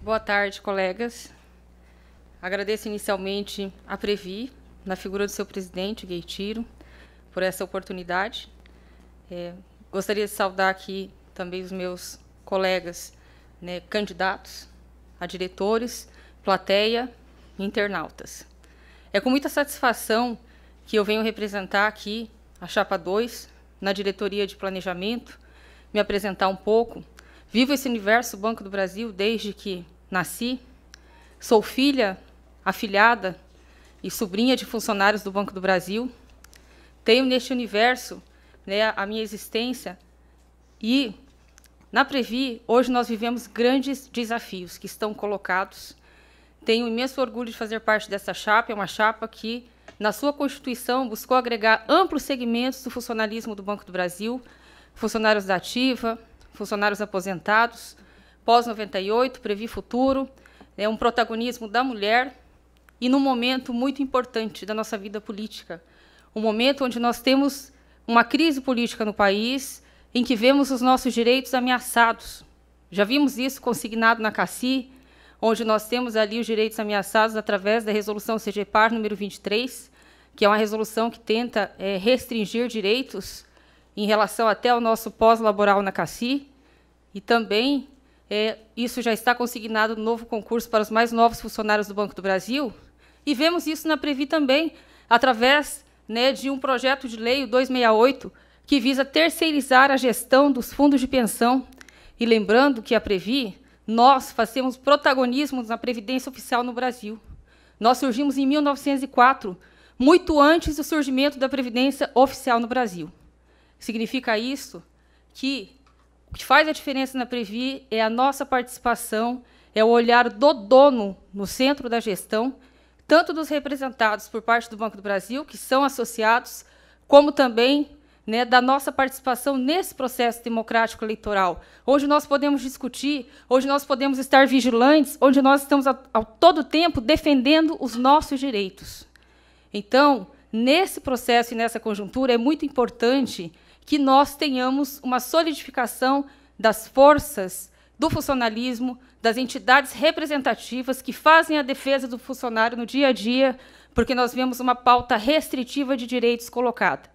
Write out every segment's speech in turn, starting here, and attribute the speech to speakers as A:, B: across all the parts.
A: Boa tarde, colegas. Agradeço inicialmente a Previ, na figura do seu presidente, Gueitiro, por essa oportunidade. Gostaria de saudar aqui também os meus colegas, candidatos a diretores, plateia e internautas. É com muita satisfação que eu venho representar aqui a Chapa 2, na diretoria de planejamento, me apresentar um pouco. Vivo esse universo Banco do Brasil desde que nasci. Sou filha, afilhada e sobrinha de funcionários do Banco do Brasil. Tenho neste universo a minha existência e, na Previ, hoje nós vivemos grandes desafios que estão colocados. Tenho imenso orgulho de fazer parte dessa chapa. É uma chapa que, na sua Constituição, buscou agregar amplos segmentos do funcionalismo do Banco do Brasil, funcionários da ativa, funcionários aposentados, pós-98, Previ Futuro, um protagonismo da mulher e num momento muito importante da nossa vida política, um momento onde nós temos uma crise política no país, em que vemos os nossos direitos ameaçados. Já vimos isso consignado na CACI, onde nós temos ali os direitos ameaçados através da resolução CGPAR número 23, que é uma resolução que tenta restringir direitos em relação até ao nosso pós-laboral na CACI, e também isso já está consignado no novo concurso para os mais novos funcionários do Banco do Brasil, e vemos isso na Previ também, através de um projeto de lei, o 268, que visa terceirizar a gestão dos fundos de pensão. E lembrando que a Previ, nós fazemos protagonismo na Previdência Oficial no Brasil. Nós surgimos em 1904, muito antes do surgimento da Previdência Oficial no Brasil. Significa isso que o que faz a diferença na Previ é a nossa participação, é o olhar do dono no centro da gestão, tanto dos representados por parte do Banco do Brasil, que são associados, como também da nossa participação nesse processo democrático eleitoral, onde nós podemos discutir, onde nós podemos estar vigilantes, onde nós estamos ao todo tempo defendendo os nossos direitos. Então, nesse processo e nessa conjuntura, é muito importante que nós tenhamos uma solidificação das forças do funcionalismo, das entidades representativas que fazem a defesa do funcionário no dia a dia, porque nós vemos uma pauta restritiva de direitos colocada.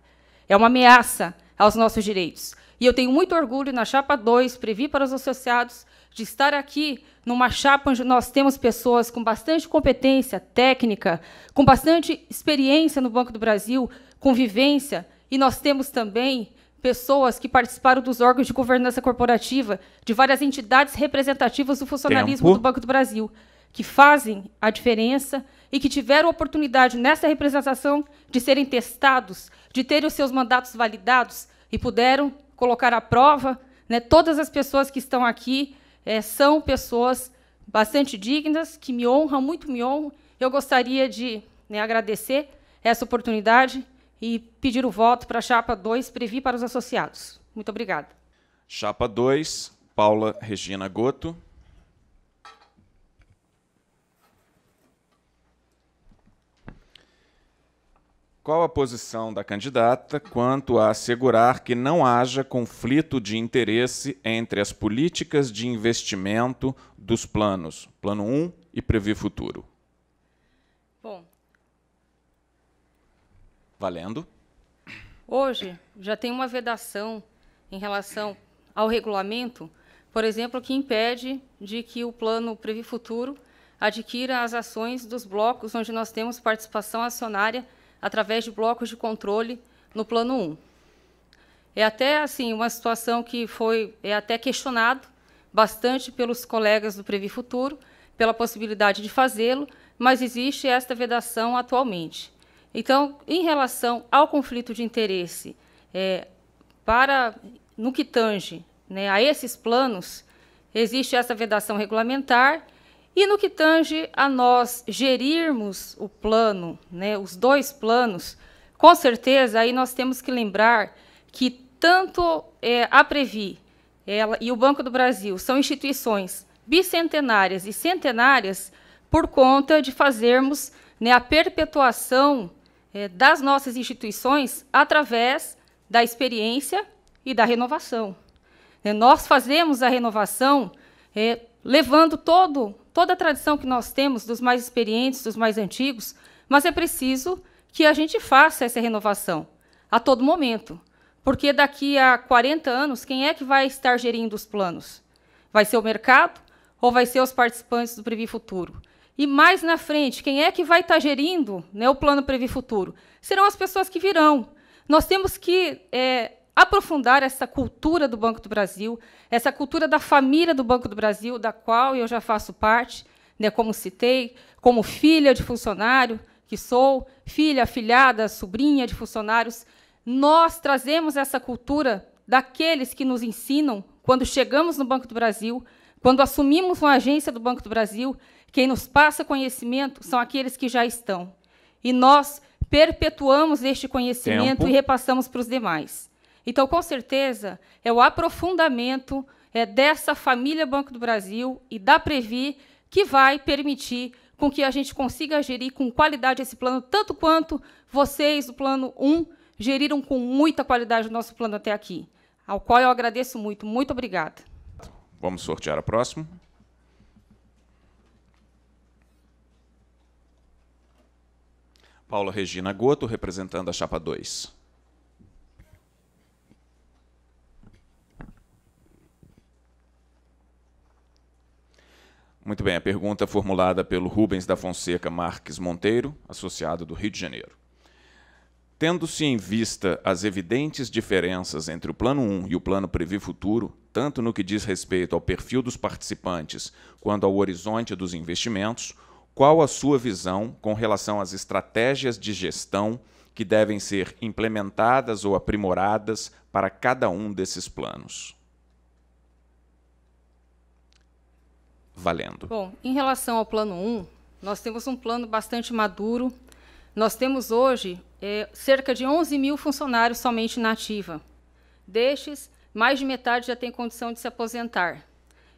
A: É uma ameaça aos nossos direitos. E eu tenho muito orgulho, na Chapa 2, Previ para os associados, de estar aqui numa chapa onde nós temos pessoas com bastante competência técnica, com bastante experiência no Banco do Brasil, com vivência, e nós temos também pessoas que participaram dos órgãos de governança corporativa de várias entidades representativas do funcionalismo do Banco do Brasil, que fazem a diferença e que tiveram a oportunidade, nessa representação, de serem testados, de terem os seus mandatos validados e puderam colocar à prova. Todas as pessoas que estão aqui são pessoas bastante dignas, que me honram, muito me honram. Eu gostaria de agradecer essa oportunidade e pedir o voto para a Chapa 2, Previ para os associados. Muito obrigada.
B: Chapa 2, Paula Regina Goto. Qual a posição da candidata quanto a assegurar que não haja conflito de interesse entre as políticas de investimento dos planos, Plano 1 e Previ Futuro?
A: Bom,
B: valendo.
A: Hoje já tem uma vedação em relação ao regulamento, por exemplo, que impede de que o plano Previ Futuro adquira as ações dos blocos onde nós temos participação acionária através de blocos de controle no Plano 1. É até assim uma situação que foi até questionado bastante pelos colegas do Previ Futuro, pela possibilidade de fazê-lo, mas existe esta vedação atualmente. Então, em relação ao conflito de interesse, no que tange a esses planos, existe essa vedação regulamentar, e no que tange a nós gerirmos o plano, os dois planos, com certeza, aí nós temos que lembrar que tanto a Previ e o Banco do Brasil são instituições bicentenárias e centenárias por conta de fazermos a perpetuação das nossas instituições através da experiência e da renovação. Nós fazemos a renovação levando toda a tradição que nós temos, dos mais experientes, dos mais antigos, mas é preciso que a gente faça essa renovação a todo momento, porque daqui a 40 anos, quem é que vai estar gerindo os planos? Vai ser o mercado ou vai ser os participantes do Previ Futuro? E mais na frente, quem é que vai estar gerindo, né, o plano Previ Futuro? Serão as pessoas que virão. Nós temos que aprofundar essa cultura do Banco do Brasil, essa cultura da família do Banco do Brasil, da qual eu já faço parte, né, como citei, como filha de funcionário, que sou, filha, afilhada, sobrinha de funcionários. Nós trazemos essa cultura daqueles que nos ensinam quando chegamos no Banco do Brasil, quando assumimos uma agência do Banco do Brasil. Quem nos passa conhecimento são aqueles que já estão. E nós perpetuamos este conhecimento e repassamos para os demais. Então, com certeza, é o aprofundamento dessa família Banco do Brasil e da Previ que vai permitir com que a gente consiga gerir com qualidade esse plano, tanto quanto vocês, do Plano 1, geriram com muita qualidade o nosso plano até aqui, ao qual eu agradeço muito. Muito obrigada.
B: Vamos sortear a próxima. Paula Regina Goto, representando a chapa 2. Muito bem, a pergunta formulada pelo Rubens da Fonseca Marques Monteiro, associado do Rio de Janeiro. Tendo-se em vista as evidentes diferenças entre o Plano 1 e o Plano Previ Futuro, tanto no que diz respeito ao perfil dos participantes quanto ao horizonte dos investimentos, qual a sua visão com relação às estratégias de gestão que devem ser implementadas ou aprimoradas para cada um desses planos? Valendo.
A: Bom, em relação ao Plano 1, nós temos um plano bastante maduro. Nós temos hoje cerca de 11 mil funcionários somente na ativa. Destes, mais de metade já tem condição de se aposentar.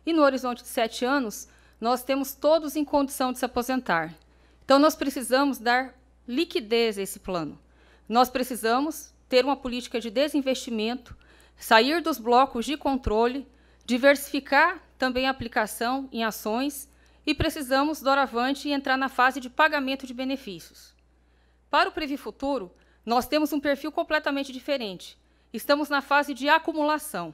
A: E no horizonte de 7 anos, nós temos todos em condição de se aposentar. Então, nós precisamos dar liquidez a esse plano. Nós precisamos ter uma política de desinvestimento, sair dos blocos de controle, diversificar também a aplicação em ações e precisamos, doravante, entrar na fase de pagamento de benefícios. Para o Previ Futuro, nós temos um perfil completamente diferente. Estamos na fase de acumulação.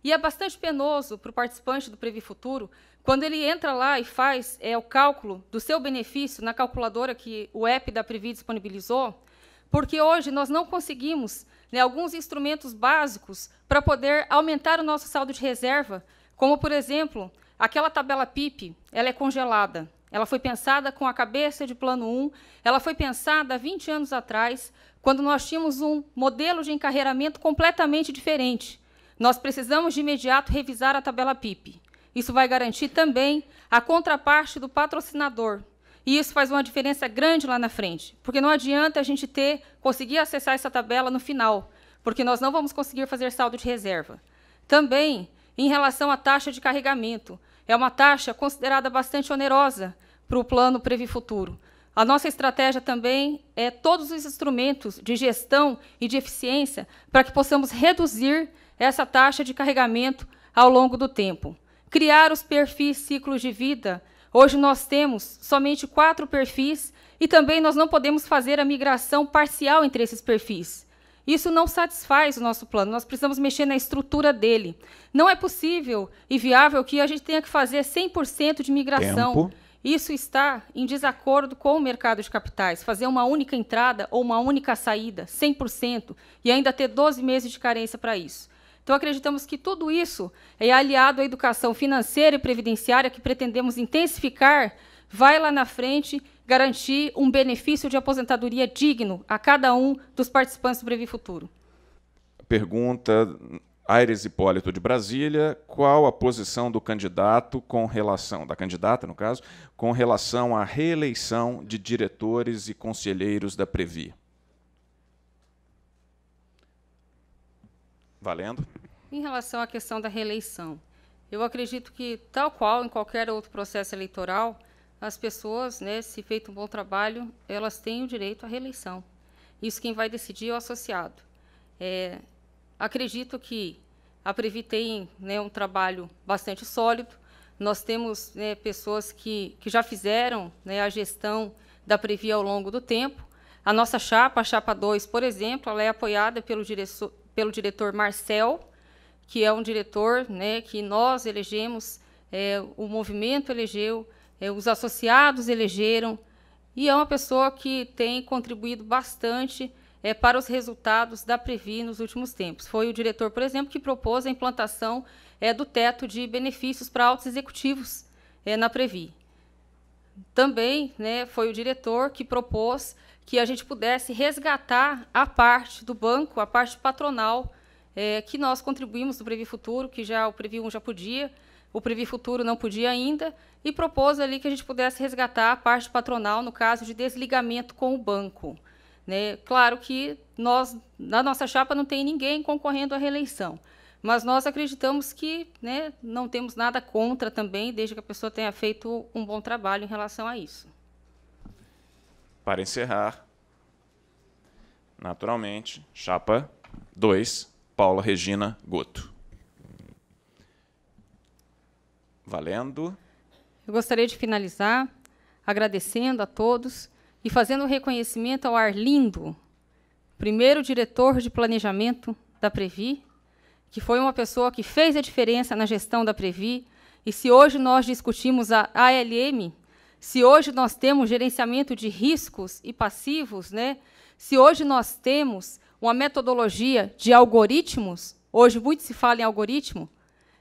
A: E é bastante penoso para o participante do Previ Futuro quando ele entra lá e faz o cálculo do seu benefício na calculadora que o app da Previ disponibilizou, porque hoje nós não conseguimos alguns instrumentos básicos para poder aumentar o nosso saldo de reserva, como, por exemplo, aquela tabela PIP, ela é congelada. Ela foi pensada com a cabeça de Plano 1, ela foi pensada há 20 anos atrás, quando nós tínhamos um modelo de encarreiramento completamente diferente. Nós precisamos, de imediato, revisar a tabela PIP. Isso vai garantir também a contraparte do patrocinador. E isso faz uma diferença grande lá na frente, porque não adianta a gente conseguir acessar essa tabela no final, porque nós não vamos conseguir fazer saldo de reserva. Também, em relação à taxa de carregamento, é uma taxa considerada bastante onerosa para o Plano Previ Futuro. A nossa estratégia também é todos os instrumentos de gestão e de eficiência para que possamos reduzir essa taxa de carregamento ao longo do tempo. Criar os perfis ciclos de vida. Hoje nós temos somente 4 perfis e também nós não podemos fazer a migração parcial entre esses perfis. Isso não satisfaz o nosso plano, nós precisamos mexer na estrutura dele. Não é possível e viável que a gente tenha que fazer 100% de migração.
B: Tempo.
A: Isso está em desacordo com o mercado de capitais. Fazer uma única entrada ou uma única saída, 100%, e ainda ter 12 meses de carência para isso. Então, acreditamos que tudo isso é aliado à educação financeira e previdenciária que pretendemos intensificar, vai lá na frente garantir um benefício de aposentadoria digno a cada um dos participantes do Previ Futuro.
B: Pergunta Aires Hipólito de Brasília: qual a posição do candidato da candidata, no caso, com relação à reeleição de diretores e conselheiros da Previ? Valendo.
A: Em relação à questão da reeleição, eu acredito que, tal qual em qualquer outro processo eleitoral, as pessoas, se feito um bom trabalho, elas têm o direito à reeleição. Isso quem vai decidir é o associado. Acredito que a Previ tem um trabalho bastante sólido. Nós temos, né, pessoas que já fizeram, né, a gestão da Previ ao longo do tempo. A nossa chapa, a Chapa 2, por exemplo, ela é apoiada pelo diretor Marcel, que é um diretor, né, que nós elegemos, o movimento elegeu, os associados elegeram, e é uma pessoa que tem contribuído bastante para os resultados da Previ nos últimos tempos. Foi o diretor, por exemplo, que propôs a implantação do teto de benefícios para altos executivos na Previ. Também, né, foi o diretor que propôs que a gente pudesse resgatar a parte do banco, a parte patronal, que nós contribuímos do Previ Futuro, que já o Previ 1 já podia, o Previ Futuro não podia ainda, e propôs ali que a gente pudesse resgatar a parte patronal no caso de desligamento com o banco. Né? Claro que nós, na nossa chapa, não tem ninguém concorrendo à reeleição, mas nós acreditamos que, né, não temos nada contra também, desde que a pessoa tenha feito um bom trabalho em relação a isso.
B: Para encerrar, naturalmente, chapa 2, Paula Regina Goto. Valendo.
A: Eu gostaria de finalizar agradecendo a todos e fazendo um reconhecimento ao Arlindo, primeiro diretor de planejamento da Previ, que foi uma pessoa que fez a diferença na gestão da Previ. E se hoje nós discutimos a ALM, se hoje nós temos gerenciamento de riscos e passivos, né? Se hoje nós temos uma metodologia de algoritmos, hoje muito se fala em algoritmo,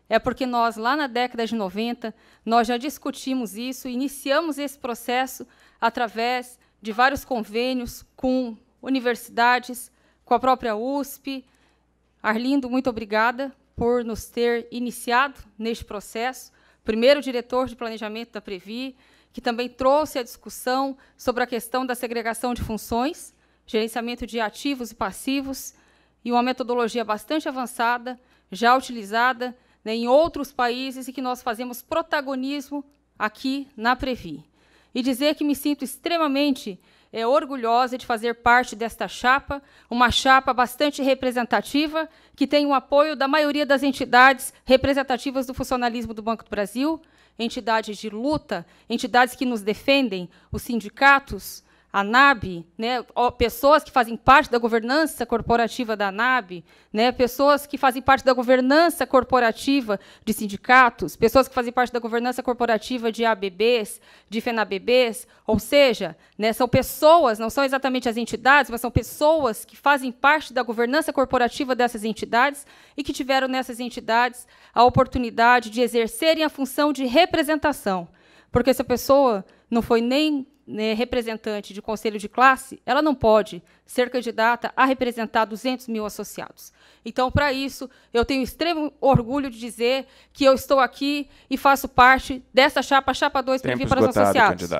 A: é porque nós, lá na década de 90, nós já discutimos isso, iniciamos esse processo através de vários convênios com universidades, com a própria USP. Arlindo, muito obrigada por nos ter iniciado neste processo. Primeiro diretor de planejamento da Previ, que também trouxe a discussão sobre a questão da segregação de funções, gerenciamento de ativos e passivos, e uma metodologia bastante avançada, já utilizada, né, em outros países, e que nós fazemos protagonismo aqui na Previ. E dizer que me sinto extremamente orgulhosa de fazer parte desta chapa, uma chapa bastante representativa, que tem o apoio da maioria das entidades representativas do funcionalismo do Banco do Brasil, entidades de luta, entidades que nos defendem, os sindicatos, a ANAB, né, pessoas que fazem parte da governança corporativa da ANAB, né, pessoas que fazem parte da governança corporativa de sindicatos, pessoas que fazem parte da governança corporativa de ABBs, de FENABBs, ou seja, né, são pessoas, não são exatamente as entidades, mas são pessoas que fazem parte da governança corporativa dessas entidades e que tiveram nessas entidades a oportunidade de exercerem a função de representação. Porque se a pessoa não foi nem representante de conselho de classe, ela não pode ser candidata a representar 200 mil associados. Então, para isso, eu tenho extremo orgulho de dizer que eu estou aqui e faço parte dessa chapa, Chapa 2, Previ para os associados. Candidato.